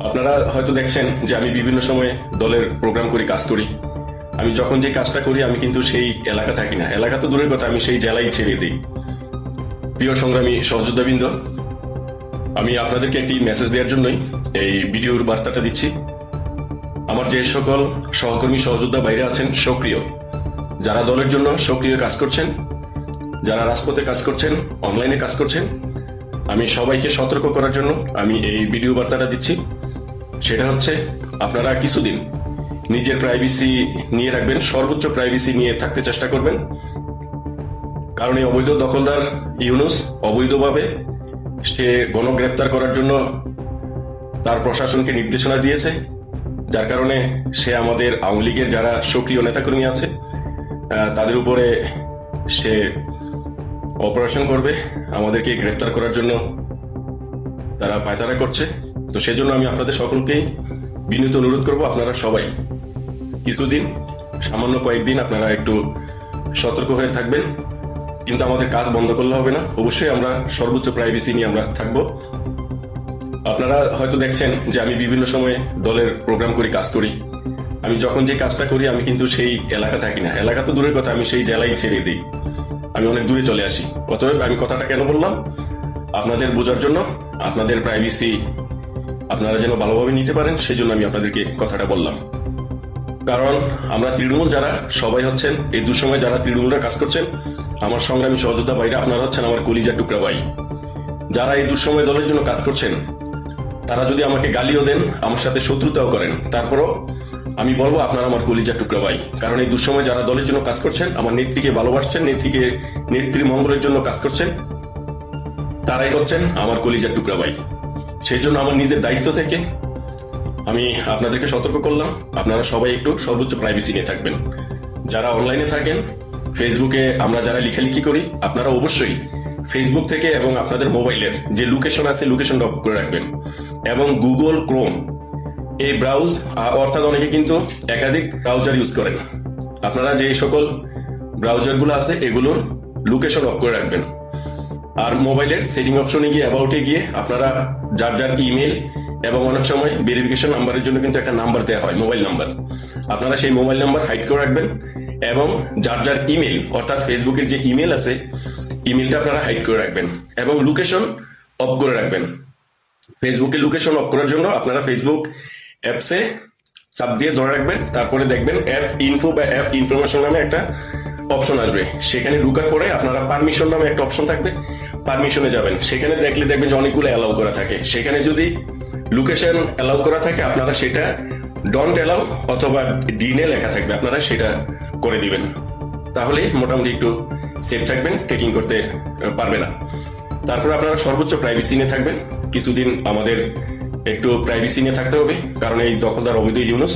আপনারা হয়তো দেখছেন যে আমি বিভিন্ন সময়ে দলের প্রোগ্রাম করি, কাজ করি। আমি যখন যে কাজটা করি আমি কিন্তু সেই এলাকা থাকি না, এলাকা তো দূরের কথা, আমি সেই জেলায় ছেড়ে দিই। প্রিয় সংগ্রামী সহযোদ্ধাবৃন্দ, আমি আপনাদেরকে একটি মেসেজ দেওয়ার জন্যই এই ভিডিওর বার্তাটা দিচ্ছি। আমার যে সকল সহকর্মী সহযোদ্ধা বাইরে আছেন সক্রিয়, যারা দলের জন্য সক্রিয় কাজ করছেন, যারা রাজপথে কাজ করছেন, অনলাইনে কাজ করছেন, আমি সবাইকে সতর্ক করার জন্য আমি এই ভিডিও বার্তাটা দিচ্ছি। সেটা হচ্ছে, আপনারা কিছুদিন নিজের প্রাইভেসি নিয়ে রাখবেন, সর্বোচ্চ প্রাইভেসি নিয়ে থাকতে চেষ্টা করবেন। কারণ এই অবৈধ দখলদার ইউনূস অবৈধভাবে সে গণগ্রেপ্তার করার জন্য তার প্রশাসনকে নির্দেশনা দিয়েছে, যার কারণে সে আমাদের আওয়ামী লীগের যারা সক্রিয় নেতাকর্মী আছে তাদের উপরে সে অপারেশন করবে, আমাদেরকে গ্রেপ্তার করার জন্য তারা পায়তারা করছে। তো সেজন্য আমি আপনাদের সকলকেই বিনীত অনুরোধ করব, আপনারা সবাই কিছুদিন, সামান্য কয়েকদিন আপনারা একটু সতর্ক হয়ে থাকবেন। কিন্তু আমাদের কাজ বন্ধ করলে হবে না, অবশ্যই আমরা সর্বোচ্চ প্রাইভেসি নিয়ে আমরা থাকবো। আপনারা হয়তো দেখছেন যে আমি বিভিন্ন সময়ে দলের প্রোগ্রাম করি, কাজ করি। আমি যখন যে কাজটা করি আমি কিন্তু সেই এলাকা থাকি না, এলাকা তো দূরের কথা, আমি সেই জেলায় ছেড়ে দিই, আমি অনেক দূরে চলে আসি। অতএব আমি কথাটা কেন বললাম, আপনাদের বোঝার জন্য, আপনাদের প্রাইভেসি আপনারা যেন ভালোভাবে নিতে পারেন, সেই জন্য আমি আপনাদেরকে কথাটা বললাম। কারণ আমরা তৃণমূল যারা সবাই হচ্ছেন, এই দুঃসময় যারা তৃণমূলরা কাজ করছেন, আমার সংগ্রামী সহযোদ্ধা ভাইরা, আপনারা হচ্ছেন আমার কলিজার টুকরা ভাই। যারা এই দুঃসময় দলের জন্য কাজ করছেন, তারা যদি আমাকে গালিও দেন, আমার সাথে শত্রুতাও করেন, তারপরও আমি বলবো আপনারা আমার কলিজার টুকরা ভাই। কারণ এই দুঃসময় যারা দলের জন্য কাজ করছেন, আমার নেত্রীকে ভালোবাসছেন, নেত্রীর মঙ্গলের জন্য কাজ করছেন, তারাই হচ্ছেন আমার কলিজার টুকরা ভাই। সেই জন্য আমার নিজের দায়িত্ব থেকে আমি আপনাদেরকে সতর্ক করলাম, আপনারা সবাই একটু সর্বোচ্চ প্রাইভেসি নিয়ে থাকবেন। যারা অনলাইনে থাকেন, ফেসবুকে আমরা যারা লেখালেখি করি, আপনারা অবশ্যই ফেসবুক থেকে এবং আপনাদের মোবাইলের যে লোকেশন আছে লোকেশন অফ করে রাখবেন। এবং গুগল ক্রোম এই ব্রাউজ, অর্থাৎ অনেকে কিন্তু একাধিক ব্রাউজার ইউজ করেন, আপনারা যে সকল ব্রাউজারগুলো আছে এগুলোর লোকেশন অফ করে রাখবেন। আর মোবাইলের সেটিং অপশনে গিয়ে অ্যাবাউটে গিয়ে আপনারা যার যার ইমেল এবং অনেক সময় ভেরিফিকেশন নাম্বারের জন্য কিন্তু একটা নাম্বার দেওয়া হয়, মোবাইল নাম্বার, আপনারা সেই মোবাইল নাম্বার হাইড করে রাখবেন। এবং যার যার ইমেল, অর্থাৎ ফেসবুকের যে ইমেল আছে ইমেলটা আপনারা হাইড করে রাখবেন এবং লোকেশন অফ করে রাখবেন। ফেসবুকে লোকেশন অফ করার জন্য আপনারা ফেসবুক অ্যাপসে চাপ দিয়ে ধরে রাখবেন, তারপরে দেখবেন অ্যাপ ইনফো বা অ্যাপ ইনফরমেশন নামে একটা অপশন আসবে। সেখানে ঢুকার পরে আপনারা পারমিশন নামে একটা অপশন থাকবে, পারমিশনে যাবেন। সেখানে দেখলে দেখবেন যে অনেকগুলো অ্যালাউ করা থাকে, সেখানে যদি লোকেশন অ্যালাউ করা থাকে আপনারা সেটা ডন্ট অ্যালাউ অথবা ডিনে লেখা থাকবে, আপনারা সেটা করে দিবেন। তাহলে মোটামুটি একটু সেফ থাকবেন, ট্রেকিং করতে পারবে না। তারপরে আপনারা সর্বোচ্চ প্রাইভেসি নিয়ে থাকবেন। কিছুদিন আমাদের একটু প্রাইভেসি নিয়ে থাকতে হবে, কারণ এই দখলদার অবৈধ ইউনূস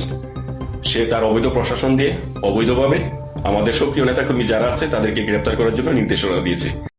সে তার অবৈধ প্রশাসন দিয়ে অবৈধভাবে আমাদের সক্রিয় নেতাকর্মী যারা আছে তাদেরকে গ্রেপ্তার করার জন্য নির্দেশনা দিয়েছে।